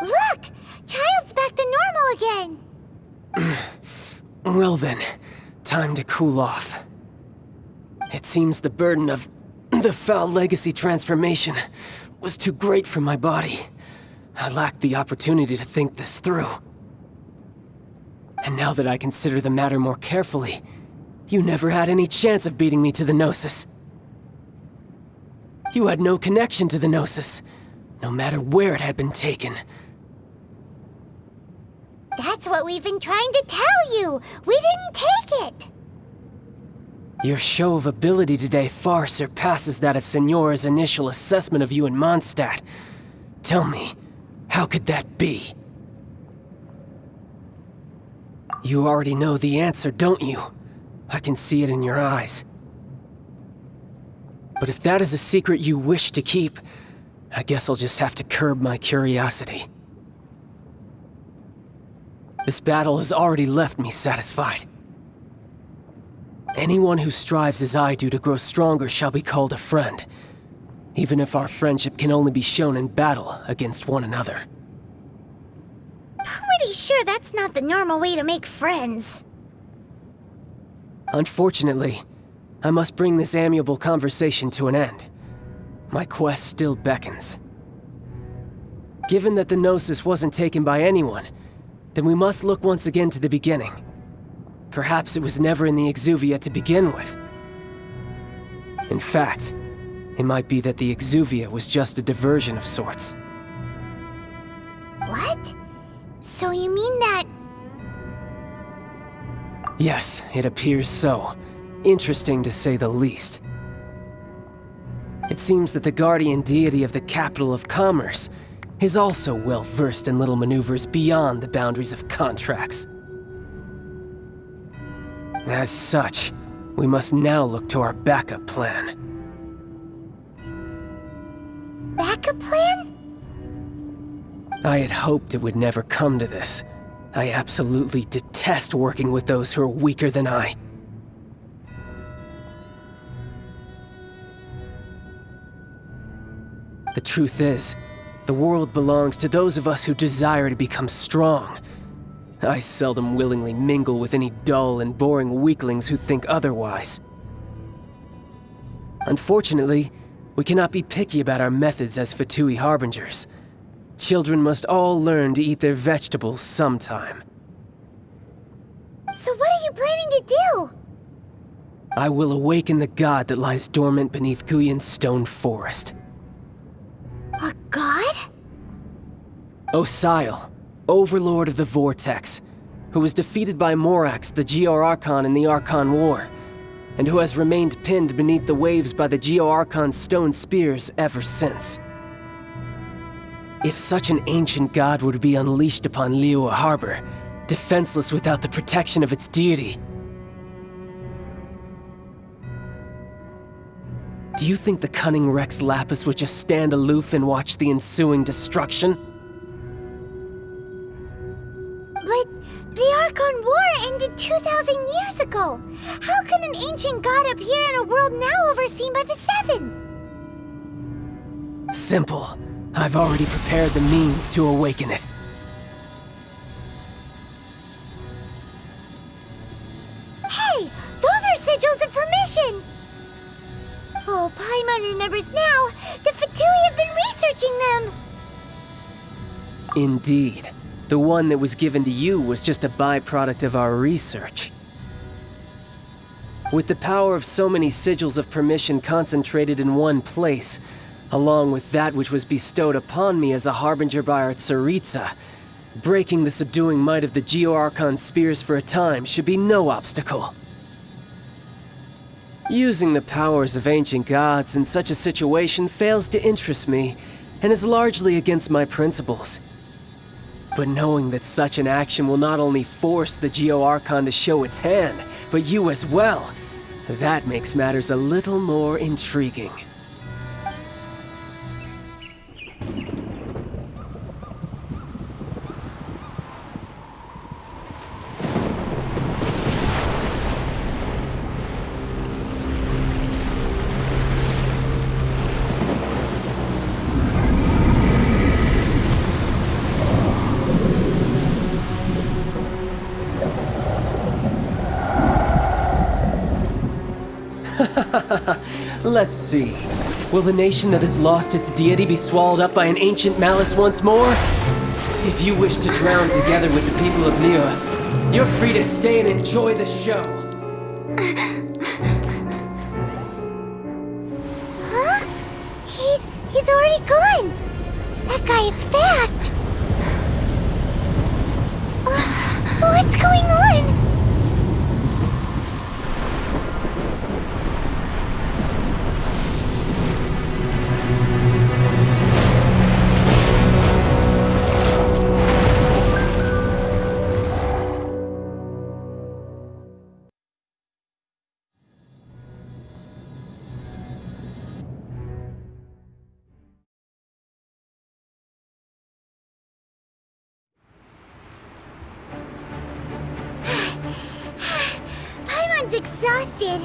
Look! Child's back to normal again! Well then, time to cool off. It seems the burden of the foul legacy transformation was too great for my body. I lacked the opportunity to think this through. And now that I consider the matter more carefully, you never had any chance of beating me to the Gnosis. You had no connection to the Gnosis, no matter where it had been taken. That's what we've been trying to tell you! We didn't take it! Your show of ability today far surpasses that of Signora's initial assessment of you in Mondstadt. Tell me, how could that be? You already know the answer, don't you? I can see it in your eyes. But if that is a secret you wish to keep, I guess I'll just have to curb my curiosity. This battle has already left me satisfied. Anyone who strives as I do to grow stronger shall be called a friend, even if our friendship can only be shown in battle against one another. Pretty sure that's not the normal way to make friends. Unfortunately, I must bring this amiable conversation to an end. My quest still beckons. Given that the Gnosis wasn't taken by anyone, then we must look once again to the beginning. Perhaps it was never in the Exuvia to begin with. In fact, it might be that the Exuvia was just a diversion of sorts. What? So you mean that... Yes, it appears so. Interesting to say the least. It seems that the guardian deity of the capital of commerce is also well versed in little maneuvers beyond the boundaries of contracts. As such, we must now look to our backup plan. Backup plan? I had hoped it would never come to this. I absolutely detest working with those who are weaker than I. The truth is, the world belongs to those of us who desire to become strong. I seldom willingly mingle with any dull and boring weaklings who think otherwise. Unfortunately, we cannot be picky about our methods as Fatui Harbingers. Children must all learn to eat their vegetables sometime. So what are you planning to do? I will awaken the god that lies dormant beneath Guyon's stone forest. A god? Osile, Overlord of the Vortex, who was defeated by Morax, the Geo-Archon in the Archon War, and who has remained pinned beneath the waves by the Geo-Archon's stone spears ever since. If such an ancient god were to be unleashed upon Liyue Harbor, defenseless without the protection of its deity, do you think the cunning Rex Lapis would just stand aloof and watch the ensuing destruction? But the Archon War ended 2,000 years ago. How can an ancient god appear in a world now overseen by the Seven? Simple. I've already prepared the means to awaken it. Hey! Those are sigils of permission! Oh, Paimon remembers now! The Fatui have been researching them! Indeed. The one that was given to you was just a byproduct of our research. With the power of so many sigils of permission concentrated in one place, along with that which was bestowed upon me as a harbinger by our Tsaritsa, breaking the subduing might of the Geo-Archon spears for a time should be no obstacle. Using the powers of ancient gods in such a situation fails to interest me, and is largely against my principles. But knowing that such an action will not only force the Geo-Archon to show its hand, but you as well, that makes matters a little more intriguing. Let's see. Will the nation that has lost its deity be swallowed up by an ancient malice once more? If you wish to drown together with the people of Liyue, you're free to stay and enjoy the show. Huh? He's already gone. That guy is fast. What's going on? Exhausted.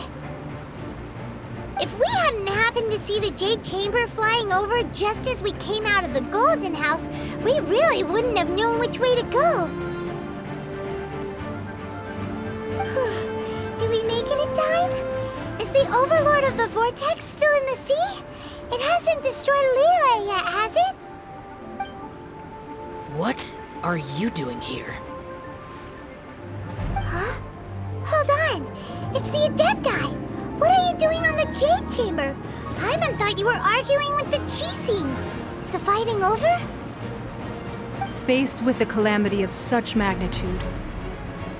If we hadn't happened to see the Jade Chamber flying over just as we came out of the Golden House, we really wouldn't have known which way to go. Did we make it in time? Is the Overlord of the Vortex still in the sea? It hasn't destroyed Liyue yet, has it? What are you doing here? Huh? Hold on. It's the Adepti! What are you doing on the Jade Chamber? Paimon thought you were arguing with the Chising. Is the fighting over? Faced with a calamity of such magnitude,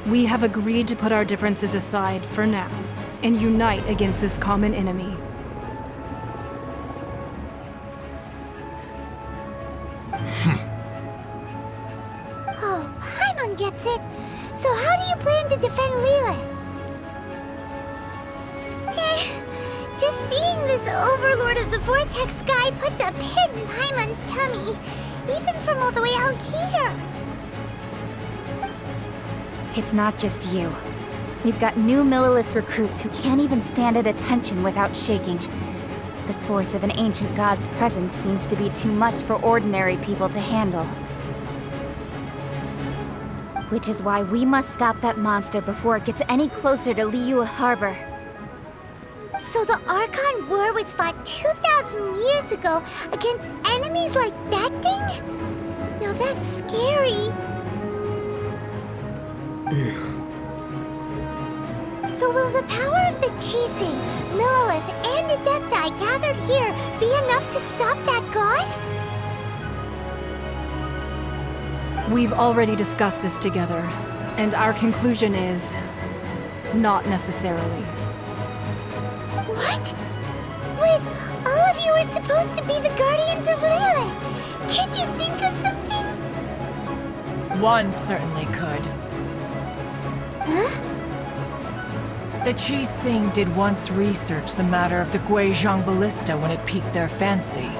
we have agreed to put our differences aside for now and unite against this common enemy. Oh, Paimon gets it. So how do you plan to defend Liyue? Just seeing this Overlord of the Vortex guy puts a pit in Paimon's tummy, even from all the way out here. It's not just you. We've got new Millilith recruits who can't even stand at attention without shaking. The force of an ancient god's presence seems to be too much for ordinary people to handle. Which is why we must stop that monster before it gets any closer to Liyue Harbor. So the Archon War was fought 2,000 years ago against enemies like that thing? Now that's scary. So will the power of the Chising, Millilith, and Adepti gathered here be enough to stop that god? We've already discussed this together, and our conclusion is not necessarily. What? But all of you are supposed to be the guardians of Liyue. Can't you think of something? One certainly could. Huh? The Chising did once research the matter of the Guizhong Ballista when it piqued their fancy.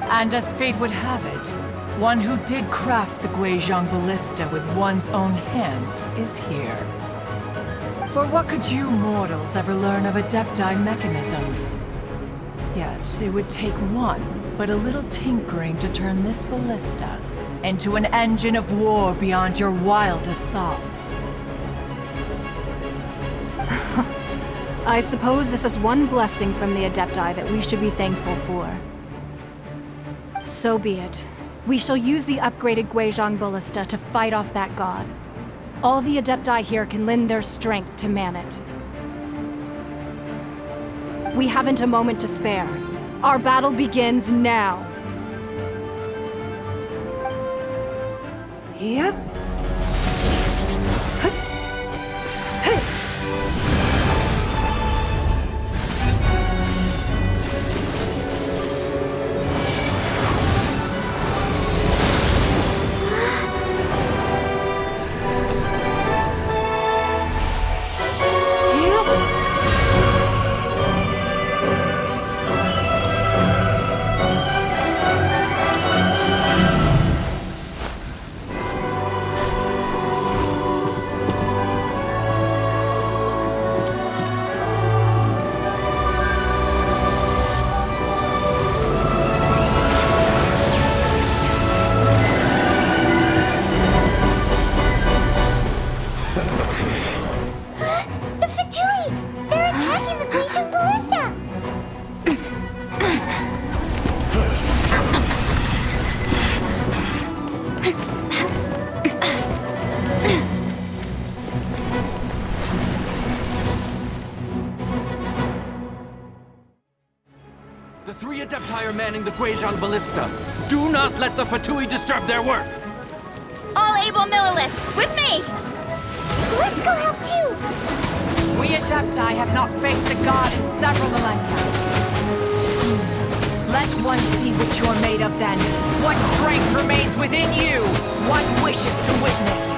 And as fate would have it, one who did craft the Guizhong Ballista with one's own hands is here. For what could you mortals ever learn of Adepti mechanisms? Yet, it would take one, but a little tinkering to turn this ballista into an engine of war beyond your wildest thoughts. I suppose this is one blessing from the Adepti that we should be thankful for. So be it. We shall use the upgraded Guizhong Ballista to fight off that god. All the Adepti here can lend their strength to man it. We haven't a moment to spare. Our battle begins now. Yep. Adepti are manning the Guizhong Ballista. Do not let the Fatui disturb their work! All able Millilith, with me! Let's go help too! We Adepti have not faced a god in several millennia. Let one see what you're made of then. What strength remains within you? What wishes to witness?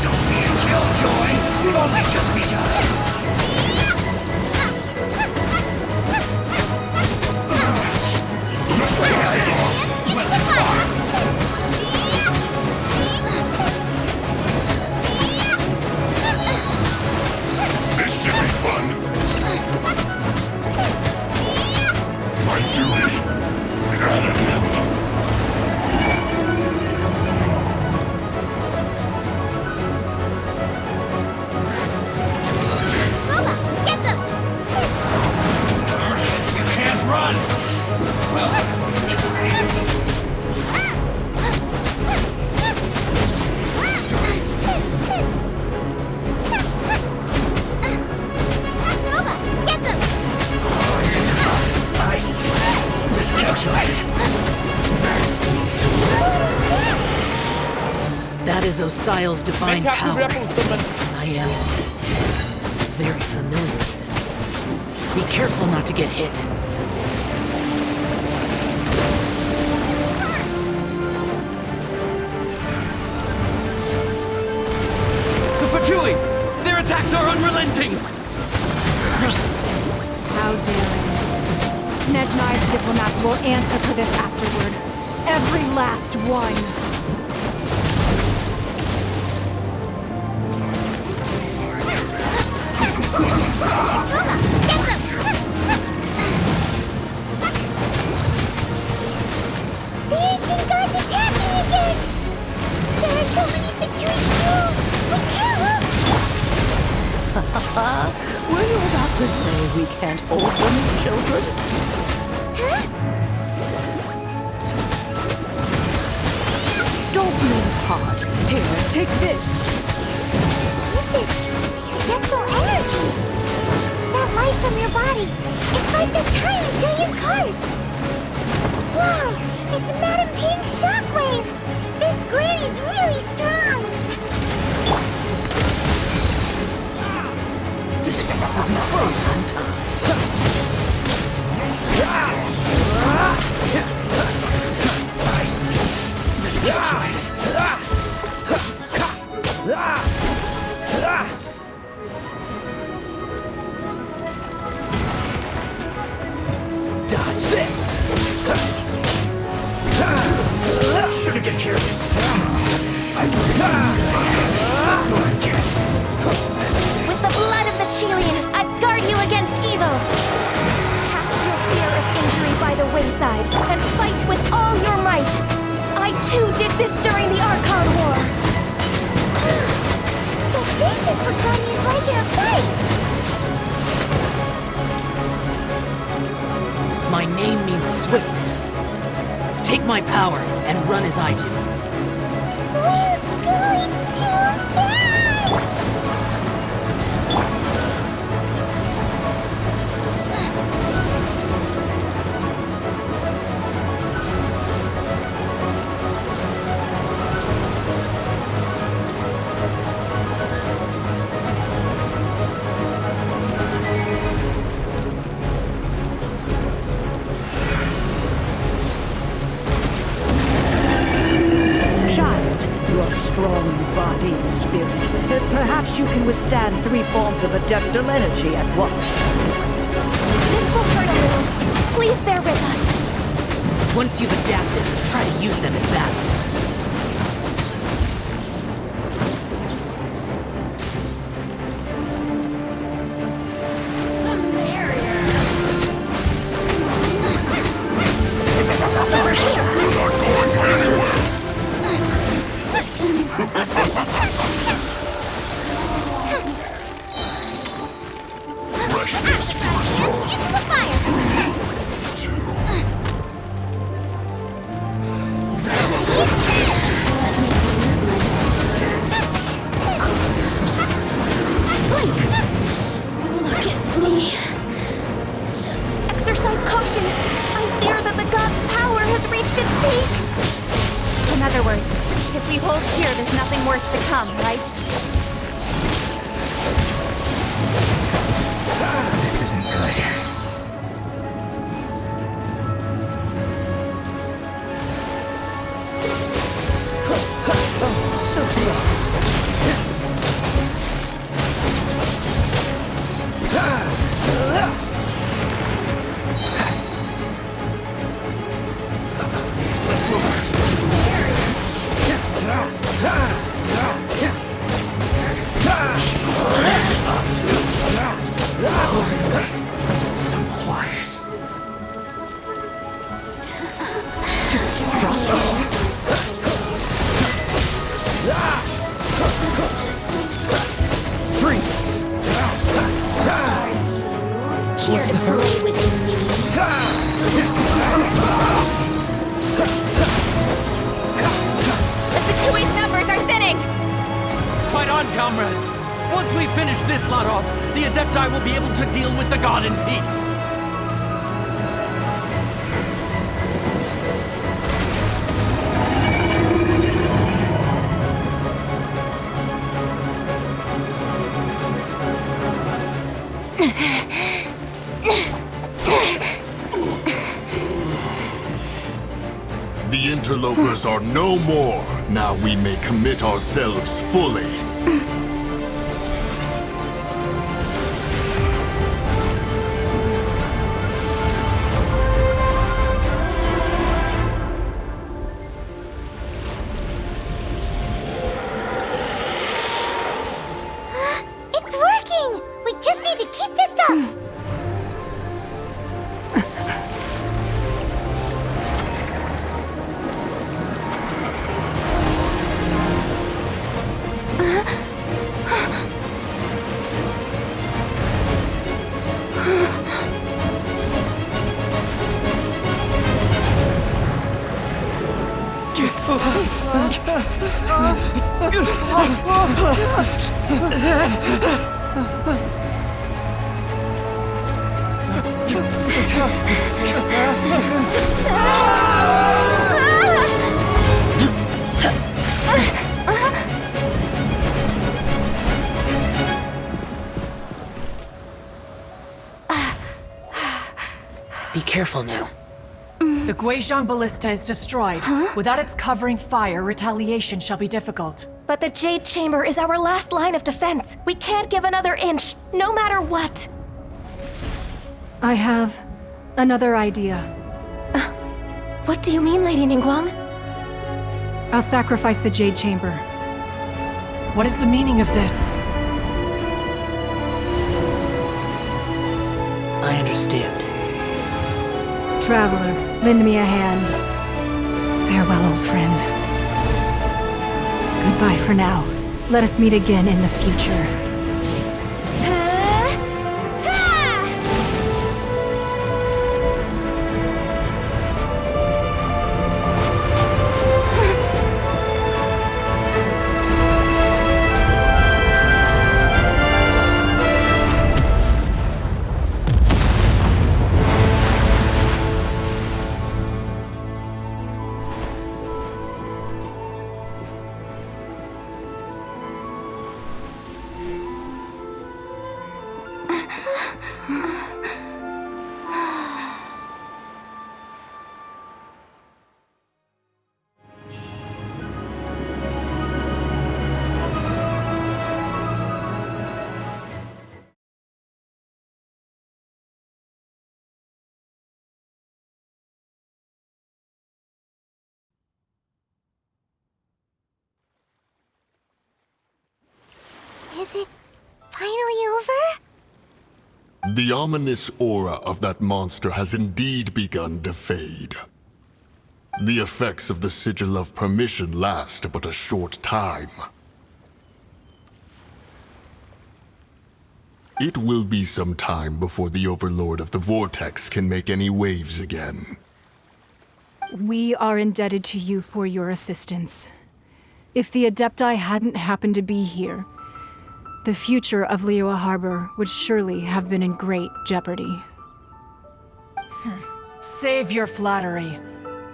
Don't be a killjoy! We've only just begun! Looks like I went too far! This should be fun! My duty at an end. Get them! You can't run! Well, Get them! I miscalculated. That is Osial's divine power. I am very familiar with it. Be careful not to get hit. The Fatui! Their attacks are unrelenting! How dare you? Snezhnai's diplomats will answer for this afterward. Every last one. The ancient gods attack me again! There are so many Fatui too! We can't look! Were you about to say we can't hold women and children? Huh? Don't lose heart. Here, take this. This is gentle energy. That light from your body. It's like the tiny giant cars. Wow, it's Madame Ping's shockwave. This granny's really strong. This will be frozen in time. Dodge this! Shouldn't get careless. With the blood of the Chelian, I guard you against evil! Cast your fear of injury by the wayside, and fight with all your might! I too did this during the Archon War! So this is what Ganya's like in a fight. My name means swiftness. Take my power and run as I do. We're going too fast! Child, you are strong in body and spirit. Perhaps you can withstand 3 forms of adeptal energy at once. This will hurt a little. Please bear with us. Once you've adapted, try to use them in battle. Freshness preserved. Into the fire! 2. It's If we hold here, there's nothing worse to come, right? This isn't good. So soft. So quiet. Freeze! Here to play with me. The Fatui's numbers are thinning! Fight on, comrades! Once we finish this lot off, the Adepti will be able to deal with the god in peace. The interlopers are no more. Now we may commit ourselves fully. It's working! We just need to keep this up! Be careful now. The Guizhong Ballista is destroyed. Without its covering fire, retaliation shall be difficult. But the Jade Chamber is our last line of defense. We can't give another inch, no matter what. I have another idea. What do you mean, Lady Ningguang? I'll sacrifice the Jade Chamber. What is the meaning of this? I understand. Traveler, lend me a hand. Farewell, old friend. Goodbye for now. Let us meet again in the future. Is it finally over? The ominous aura of that monster has indeed begun to fade. The effects of the Sigil of Permission last but a short time. It will be some time before the Overlord of the Vortex can make any waves again. We are indebted to you for your assistance. If the Adepti hadn't happened to be here, the future of Liyue Harbor would surely have been in great jeopardy. Save your flattery.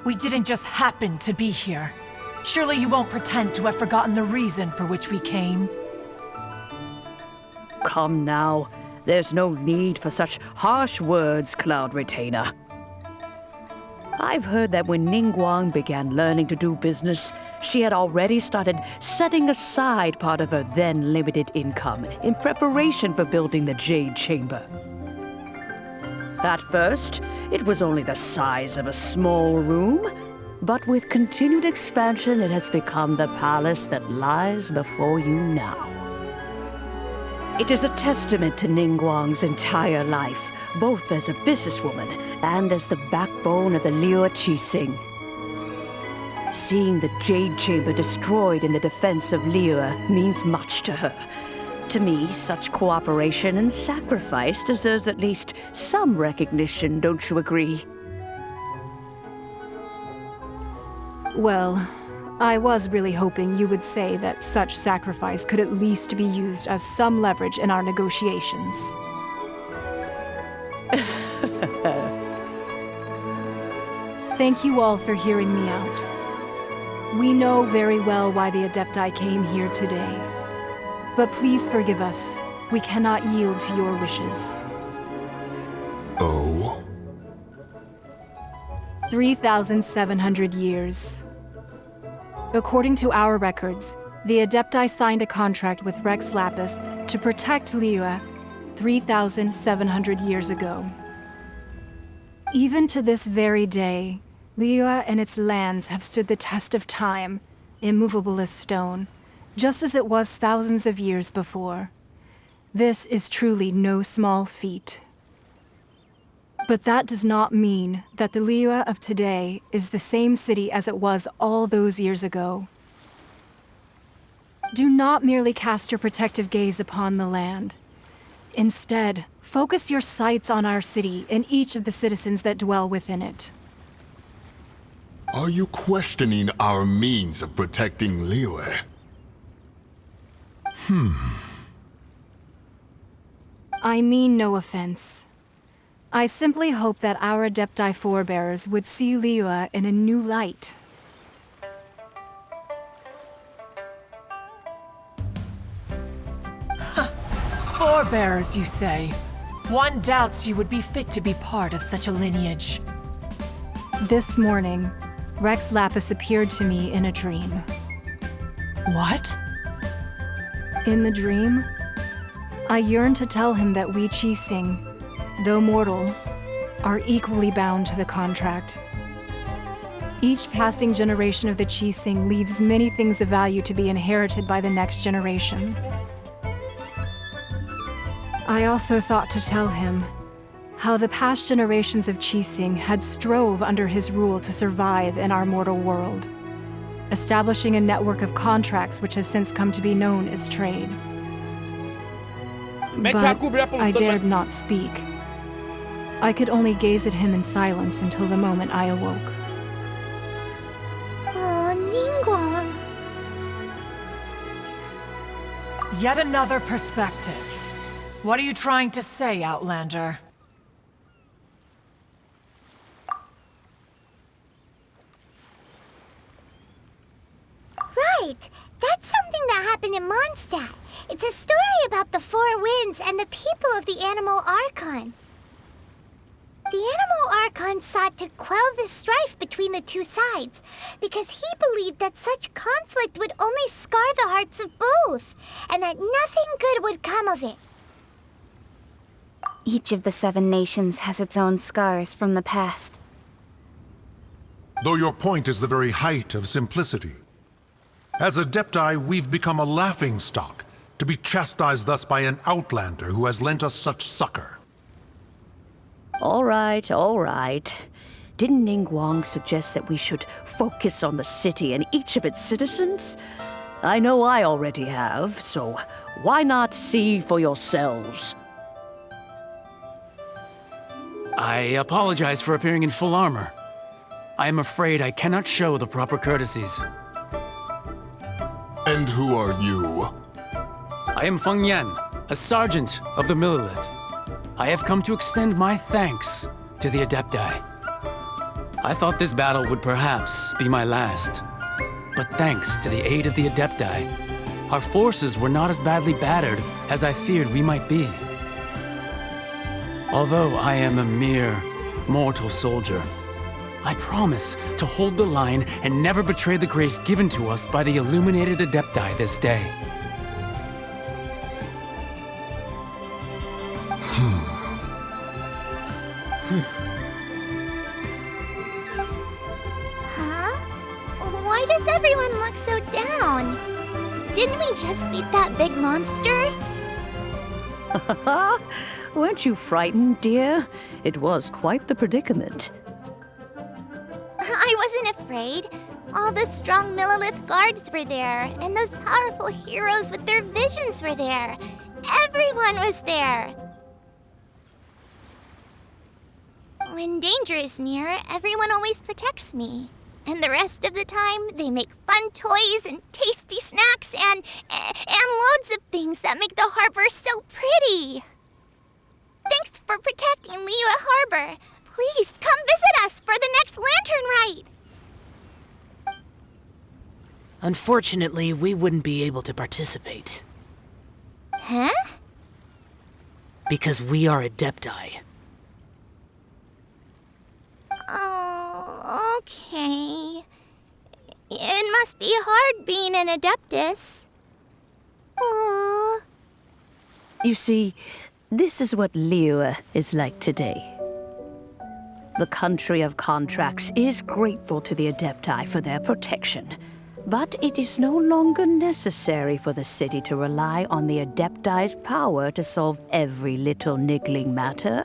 We didn't just happen to be here. Surely you won't pretend to have forgotten the reason for which we came. Come now. There's no need for such harsh words, Cloud Retainer. I've heard that when Ningguang began learning to do business, she had already started setting aside part of her then limited income in preparation for building the Jade Chamber. At first, it was only the size of a small room, but with continued expansion, it has become the palace that lies before you now. It is a testament to Ningguang's entire life, both as a businesswoman and as the backbone of the Liu Qixing. Seeing the Jade Chamber destroyed in the defense of Liu means much to her. To me, such cooperation and sacrifice deserves at least some recognition, don't you agree? Well, I was really hoping you would say that such sacrifice could at least be used as some leverage in our negotiations. Thank you all for hearing me out. We know very well why the Adepti came here today. But please forgive us. We cannot yield to your wishes. Oh? 3,700 years. According to our records, the Adepti signed a contract with Rex Lapis to protect Liyue 3,700 years ago. Even to this very day, Liyue and its lands have stood the test of time, immovable as stone, just as it was thousands of years before. This is truly no small feat. But that does not mean that the Liyue of today is the same city as it was all those years ago. Do not merely cast your protective gaze upon the land. Instead, focus your sights on our city and each of the citizens that dwell within it. Are you questioning our means of protecting Liyue? I mean no offense. I simply hope that our Adepti forebears would see Liyue in a new light. Forebears, you say? One doubts you would be fit to be part of such a lineage. This morning, Rex Lapis appeared to me in a dream. What? In the dream, I yearned to tell him that we Qixing, though mortal, are equally bound to the contract. Each passing generation of the Qixing leaves many things of value to be inherited by the next generation. I also thought to tell him how the past generations of Qixing had strove under his rule to survive in our mortal world, establishing a network of contracts which has since come to be known as trade. But I dared not speak. I could only gaze at him in silence until the moment I awoke. Oh, Ningguang. Yet another perspective. What are you trying to say, Outlander? Right! That's something that happened in Mondstadt. It's a story about the Four Winds and the people of the Animal Archon. The Animal Archon sought to quell the strife between the two sides, because he believed that such conflict would only scar the hearts of both, and that nothing good would come of it. Each of the 7 nations has its own scars from the past. Though your point is the very height of simplicity. As Adepti, we've become a laughingstock, to be chastised thus by an outlander who has lent us such succor. All right, all right. Didn't Ningguang suggest that we should focus on the city and each of its citizens? I know I already have, so why not see for yourselves? I apologize for appearing in full armor. I am afraid I cannot show the proper courtesies. And who are you? I am Feng Yan, a sergeant of the Millilith. I have come to extend my thanks to the Adepti. I thought this battle would perhaps be my last. But thanks to the aid of the Adepti, our forces were not as badly battered as I feared we might be. Although I am a mere mortal soldier, I promise to hold the line and never betray the grace given to us by the illuminated Adepti this day. Huh? Why does everyone look so down? Didn't we just beat that big monster? Weren't you frightened, dear? It was quite the predicament. I wasn't afraid. All the strong Millilith guards were there, and those powerful heroes with their visions were there. Everyone was there. When danger is near, everyone always protects me. And the rest of the time, they make fun toys and tasty snacks and loads of things that make the harbor so pretty. Thanks for protecting Liyue Harbor. Please, come visit us for the next lantern rite. Unfortunately, we wouldn't be able to participate. Huh? Because we are Adepti. Oh, okay. It must be hard being an Adeptus. Aww. You see, this is what Liyue is like today. The country of contracts is grateful to the Adepti for their protection, but it is no longer necessary for the city to rely on the Adepti's power to solve every little niggling matter.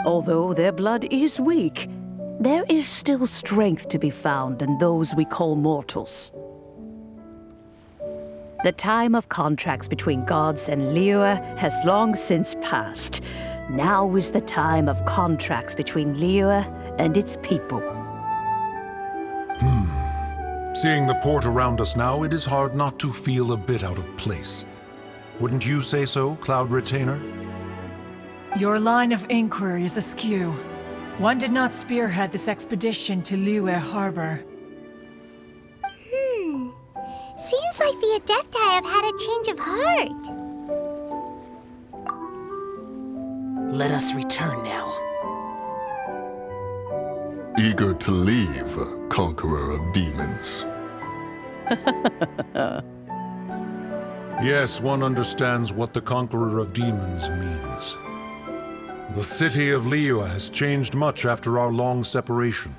Although their blood is weak, there is still strength to be found in those we call mortals. The time of contracts between gods and Liyue has long since passed. Now is the time of contracts between Liyue and its people. Seeing the port around us now, it is hard not to feel a bit out of place. Wouldn't you say so, Cloud Retainer? Your line of inquiry is askew. One did not spearhead this expedition to Liyue Harbor. Seems like the Adepti have had a change of heart. Let us return now. Eager to leave, conqueror of demons. Yes, one understands what the conqueror of demons means. The city of Liyue has changed much after our long separation.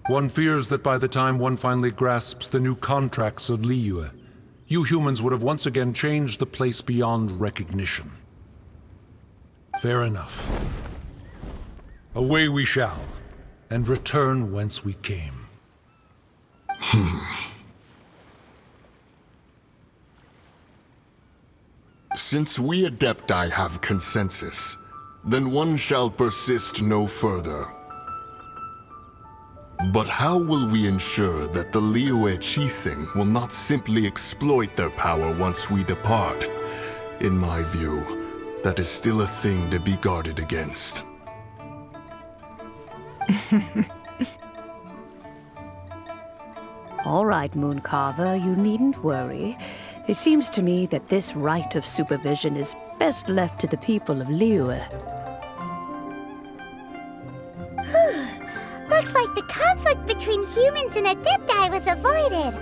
One fears that by the time one finally grasps the new contracts of Liyue, you humans would have once again changed the place beyond recognition. Fair enough. Away we shall, and return whence we came. Since we Adepti have consensus, then one shall persist no further. But how will we ensure that the Liyue Chising will not simply exploit their power once we depart? In my view, that is still a thing to be guarded against. All right, Mooncarver, you needn't worry. It seems to me that this right of supervision is best left to the people of Liyue. Looks like the conflict between humans and Adepti was avoided.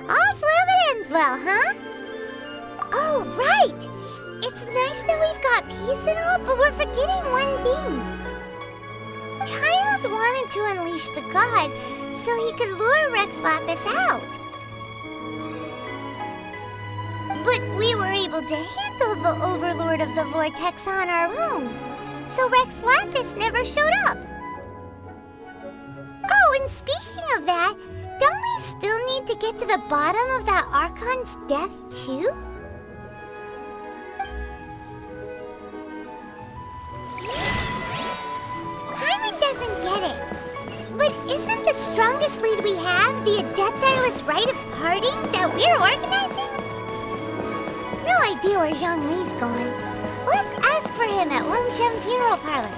All's well that ends well, huh? Oh, right! It's nice that we've got peace and all, but we're forgetting one thing. Child wanted to unleash the god so he could lure Rex Lapis out. But we were able to handle the Overlord of the Vortex on our own, so Rex Lapis never showed up. Oh, and speaking of that, don't we still need to get to the bottom of that Archon's death, too? Paimon doesn't get it. But isn't the strongest lead we have the Adepti-less rite of parting that we're organizing? No idea where Zhang Li's going. Let's ask for him at Wangshen Funeral Parlor.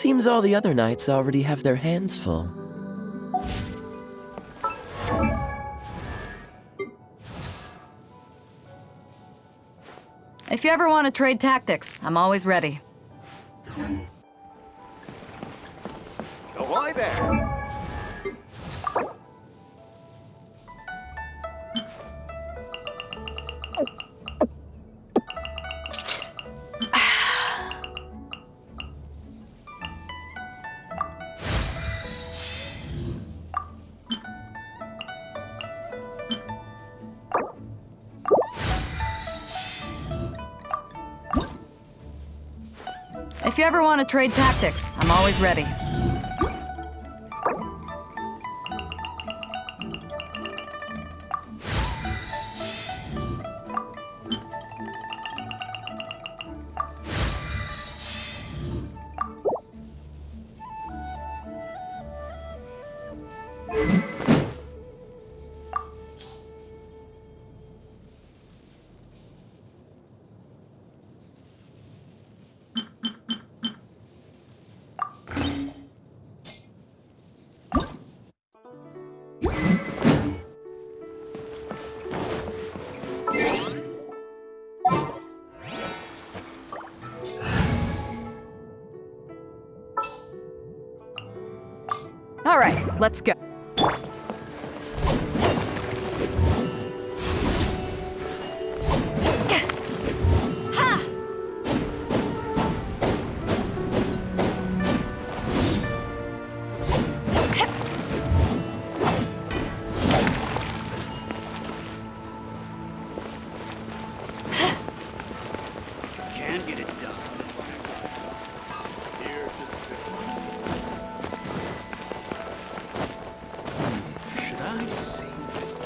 Seems all the other knights already have their hands full. If you ever want to trade tactics, I'm always ready. Ahoy there! If you ever want to trade tactics, I'm always ready. All right, let's go. Can't get it done. Here to sit. Should I save this?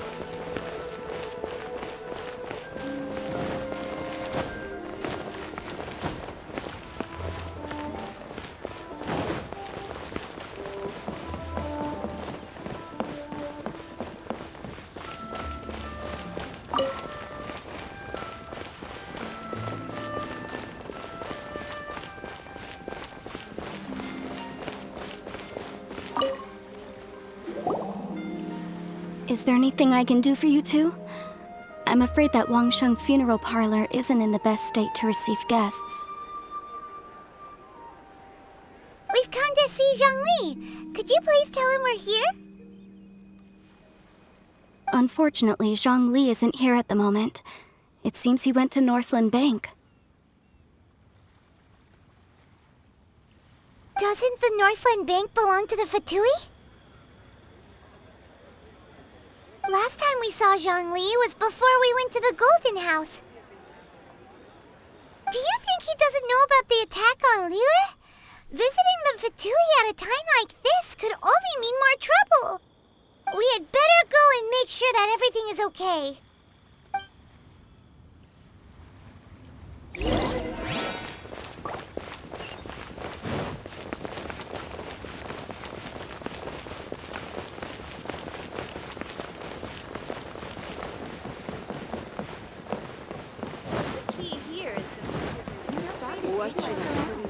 Is there anything I can do for you two? I'm afraid that Wangsheng funeral parlor isn't in the best state to receive guests. We've come to see Zhongli. Could you please tell him we're here? Unfortunately, Zhongli isn't here at the moment. It seems he went to Northland Bank. Doesn't the Northland Bank belong to the Fatui? Last time we saw Zhongli was before we went to the Golden House. Do you think he doesn't know about the attack on Liyue? Visiting the Fatui at a time like this could only mean more trouble. We had better go and make sure that everything is okay. What should I do?